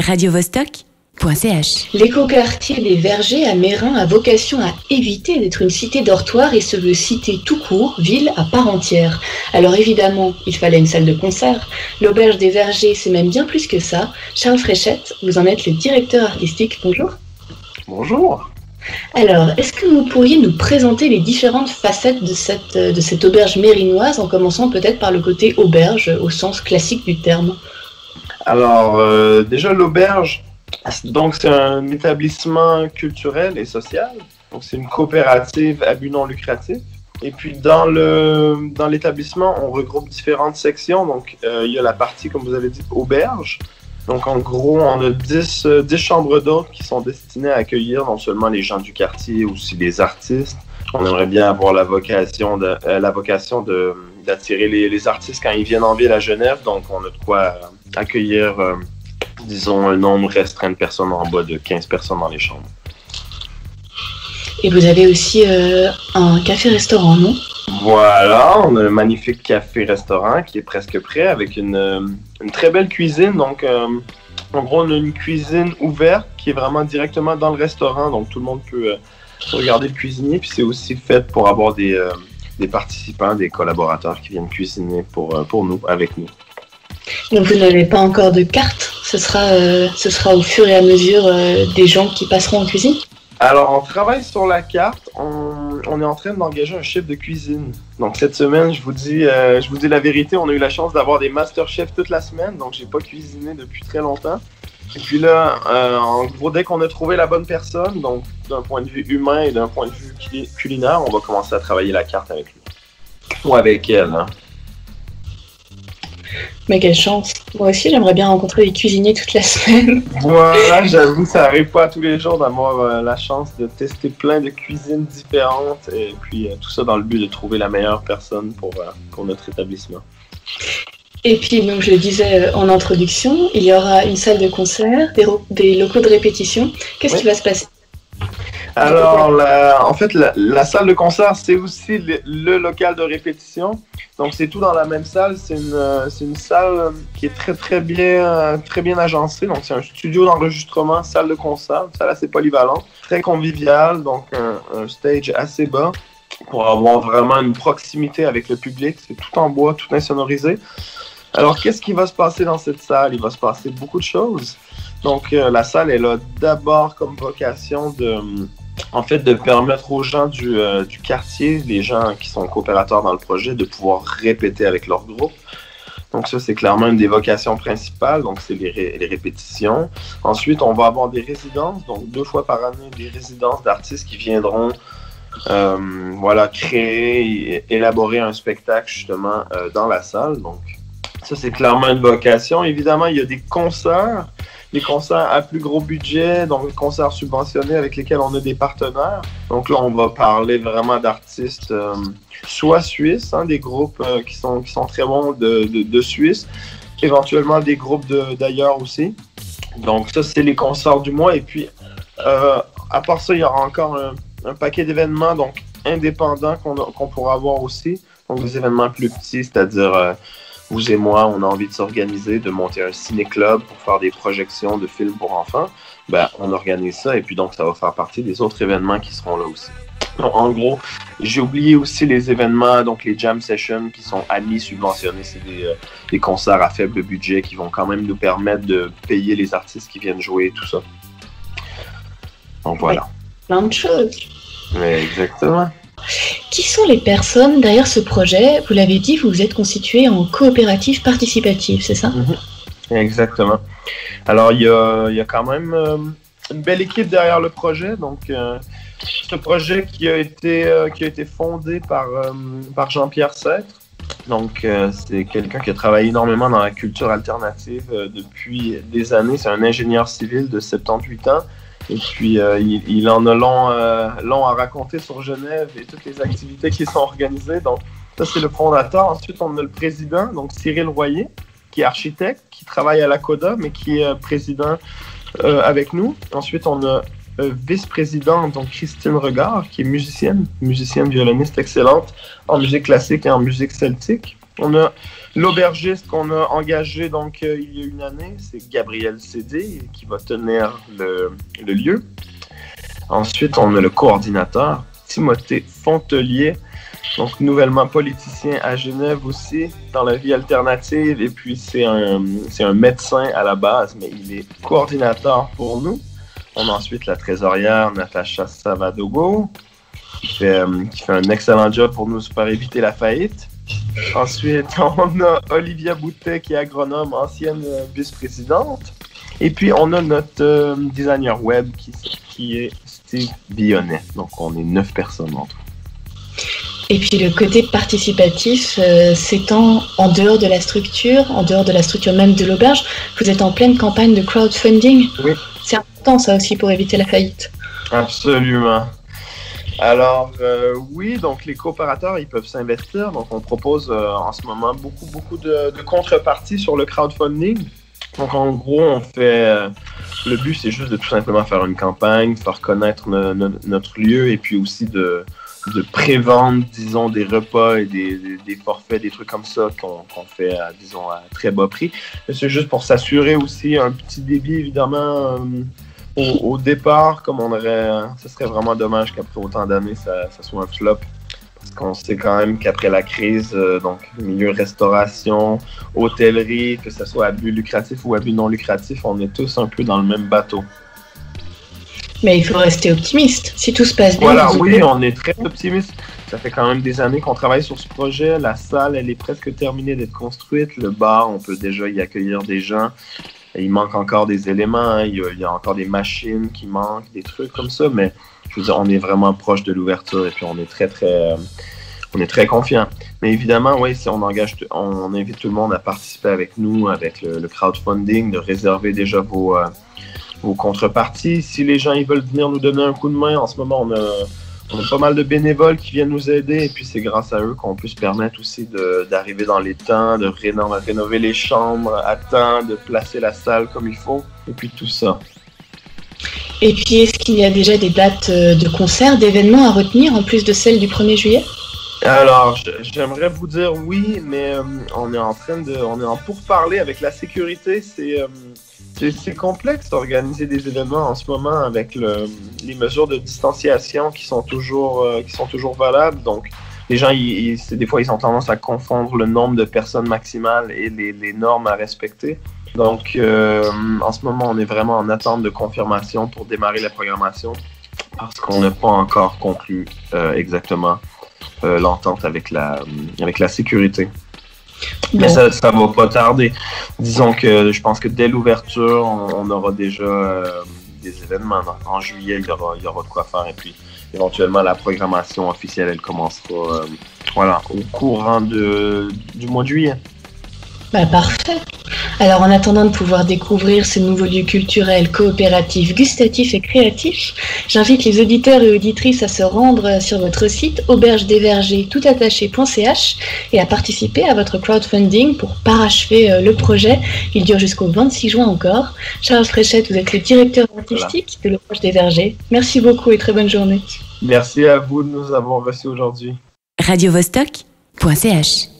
radiovostok.ch. L'écoquartier des Vergers à Meyrin a vocation à éviter d'être une cité dortoir et se veut cité tout court, ville à part entière. Alors évidemment, il fallait une salle de concert. L'auberge des Vergers, c'est même bien plus que ça. Charles Fréchette, vous en êtes le directeur artistique. Bonjour. Bonjour. Alors, est-ce que vous pourriez nous présenter les différentes facettes de cette auberge mérinoise, en commençant peut-être par le côté auberge au sens classique du terme? Alors, déjà l'auberge, donc c'est un établissement culturel et social. Donc c'est une coopérative à but non lucratif. Et puis dans l'établissement, on regroupe différentes sections. Donc il y a la partie, comme vous avez dit, auberge. Donc en gros, on a 10 chambres d'hôtes qui sont destinées à accueillir non seulement les gens du quartier, aussi les artistes. On aimerait bien avoir la vocation d'attirer les artistes quand ils viennent en ville à Genève. Donc on a de quoi accueillir, disons, un nombre restreint de personnes, en bas de 15 personnes dans les chambres. Et vous avez aussi un café-restaurant, non? Voilà, on a un magnifique café-restaurant qui est presque prêt avec une très belle cuisine. Donc, en gros, on a une cuisine ouverte qui est vraiment directement dans le restaurant. Donc, tout le monde peut regarder le cuisinier. Puis, c'est aussi fait pour avoir des participants, des collaborateurs qui viennent cuisiner pour nous, avec nous. Donc, vous n'avez pas encore de carte? Ce sera au fur et à mesure des gens qui passeront en cuisine? Alors, on travaille sur la carte. On est en train d'engager un chef de cuisine. Donc, cette semaine, je vous dis la vérité, on a eu la chance d'avoir des master chefs toute la semaine. Donc, j'ai pas cuisiné depuis très longtemps. Et puis là, en gros, dès qu'on a trouvé la bonne personne, donc d'un point de vue humain et d'un point de vue culinaire, on va commencer à travailler la carte avec lui. Ou avec elle, hein. Mais quelle chance! Moi aussi, j'aimerais bien rencontrer des cuisiniers toute la semaine. Voilà, j'avoue, ça n'arrive pas tous les jours d'avoir la chance de tester plein de cuisines différentes et puis tout ça dans le but de trouver la meilleure personne pour notre établissement. Et puis, donc, je le disais en introduction, il y aura une salle de concert, des locaux de répétition. Qu'est-ce qui va se passer? Alors, en fait, la salle de concert, c'est aussi le local de répétition. Donc, c'est tout dans la même salle. C'est une salle qui est très bien agencée. Donc, c'est un studio d'enregistrement, salle de concert, une salle assez polyvalente, très conviviale. Donc, un stage assez bas pour avoir vraiment une proximité avec le public. C'est tout en bois, tout insonorisé. Alors, qu'est-ce qui va se passer dans cette salle? Il va se passer beaucoup de choses. Donc, la salle, elle a d'abord comme vocation de permettre aux gens du quartier, les gens qui sont coopérateurs dans le projet, de pouvoir répéter avec leur groupe. Donc ça, c'est clairement une des vocations principales, donc c'est les répétitions. Ensuite, on va avoir des résidences, donc 2 fois par année, des résidences d'artistes qui viendront créer et élaborer un spectacle justement dans la salle. Donc ça, c'est clairement une vocation. Évidemment, il y a des concerts à plus gros budget, donc des concerts subventionnés avec lesquels on a des partenaires. Donc là, on va parler vraiment d'artistes soit suisses, des groupes qui sont très bons de Suisse, éventuellement des groupes d'ailleurs aussi. Donc ça, c'est les concerts du mois. Et puis, à part ça, il y aura encore un paquet d'événements donc indépendants qu'on pourra avoir aussi. Donc des événements plus petits, c'est-à-dire... vous et moi, on a envie de s'organiser, de monter un ciné-club pour faire des projections de films pour enfants. On organise ça et puis donc ça va faire partie des autres événements qui seront là aussi. Donc, en gros, j'ai oublié aussi les événements, donc les jam sessions qui sont amis subventionnés. C'est des concerts à faible budget qui vont quand même nous permettre de payer les artistes qui viennent jouer et tout ça. Donc voilà. Plein de choses. Ouais, exactement. Qui sont les personnes derrière ce projet? Vous l'avez dit, vous vous êtes constitué en coopérative participative, c'est ça? Exactement. Alors, il y a quand même une belle équipe derrière le projet. Donc, ce projet qui a été fondé par Jean-Pierre Sêtre. Donc, c'est quelqu'un qui a travaillé énormément dans la culture alternative depuis des années. C'est un ingénieur civil de 78 ans. Et puis, il en a long à raconter sur Genève et toutes les activités qui sont organisées. Donc, ça, c'est le fondateur. Ensuite, on a le président, donc Cyril Royer, qui est architecte, qui travaille à la CODA, mais qui est président avec nous. Ensuite, on a vice-présidente, donc Christine Regard, qui est musicienne violoniste excellente en musique classique et en musique celtique. On a l'aubergiste qu'on a engagé donc il y a une année, c'est Gabriel Cédé qui va tenir le lieu. Ensuite, on a le coordinateur, Timothée Fontelier, donc nouvellement politicien à Genève aussi, dans la vie alternative. Et puis, c'est un médecin à la base, mais il est coordinateur pour nous. On a ensuite la trésorière, Natacha Savadogo, qui fait un excellent job pour nous pour éviter la faillite. Ensuite, on a Olivia Boutet, qui est agronome, ancienne vice-présidente. Et puis, on a notre designer web, qui est Steve Bionnet. Donc, on est 9 personnes entre nous. Et puis, le côté participatif s'étend en dehors de la structure même de l'auberge. Vous êtes en pleine campagne de crowdfunding. Oui. C'est important, ça aussi, pour éviter la faillite. Absolument. Alors, oui, donc les coopérateurs, ils peuvent s'investir. Donc, on propose en ce moment beaucoup de contreparties sur le crowdfunding. Donc, en gros, on fait... le but, c'est juste de tout simplement faire une campagne, faire connaître notre lieu et puis aussi de prévendre, disons, des repas et des forfaits, des trucs comme ça qu'on fait, disons, à très bas prix. Mais c'est juste pour s'assurer aussi un petit débit, évidemment... Au départ, comme ce serait vraiment dommage qu'après autant d'années, ça soit un flop. Parce qu'on sait quand même qu'après la crise, donc milieu restauration, hôtellerie, que ce soit à but lucratif ou à but non lucratif, on est tous un peu dans le même bateau. Mais il faut rester optimiste. Si tout se passe bien... Voilà, oui, on est très optimiste. Ça fait quand même des années qu'on travaille sur ce projet. La salle, elle est presque terminée d'être construite. Le bar, on peut déjà y accueillir des gens. Il manque encore des éléments, hein. Il y a encore des machines qui manquent, des trucs comme ça, mais je veux dire, on est vraiment proche de l'ouverture et puis on est très confiant. Mais évidemment, oui, si on invite tout le monde à participer avec nous, avec le crowdfunding, de réserver déjà vos contreparties. Si les gens ils veulent venir nous donner un coup de main, en ce moment, on a pas mal de bénévoles qui viennent nous aider et puis c'est grâce à eux qu'on peut se permettre aussi d'arriver dans les temps, de rénover les chambres à temps, de placer la salle comme il faut et puis tout ça. Et puis, est-ce qu'il y a déjà des dates de concerts, d'événements à retenir en plus de celles du 1er juillet? Alors, j'aimerais vous dire oui, mais on est en pourparlers avec la sécurité. C'est complexe d'organiser des événements en ce moment avec les mesures de distanciation qui sont toujours valables. Donc, les gens, des fois, ils ont tendance à confondre le nombre de personnes maximales et les normes à respecter. Donc, en ce moment, on est vraiment en attente de confirmation pour démarrer la programmation parce qu'on n'a pas encore conclu exactement l'entente avec la sécurité. Mais ça va pas tarder. Disons que je pense que dès l'ouverture, on aura déjà des événements. En juillet, il y aura de quoi faire. Et puis, éventuellement, la programmation officielle, elle commencera au courant du mois de juillet. Bah, parfait. Alors, en attendant de pouvoir découvrir ce nouveau lieu culturel, coopératif, gustatif et créatif, j'invite les auditeurs et auditrices à se rendre sur votre site aubergedevergers.ch et à participer à votre crowdfunding pour parachever le projet. Il dure jusqu'au 26 juin encore. Charles Fréchette, vous êtes le directeur artistique de l'Auberge des Vergers. Merci beaucoup et très bonne journée. Merci à vous de nous avoir reçus aujourd'hui. radiovostok.ch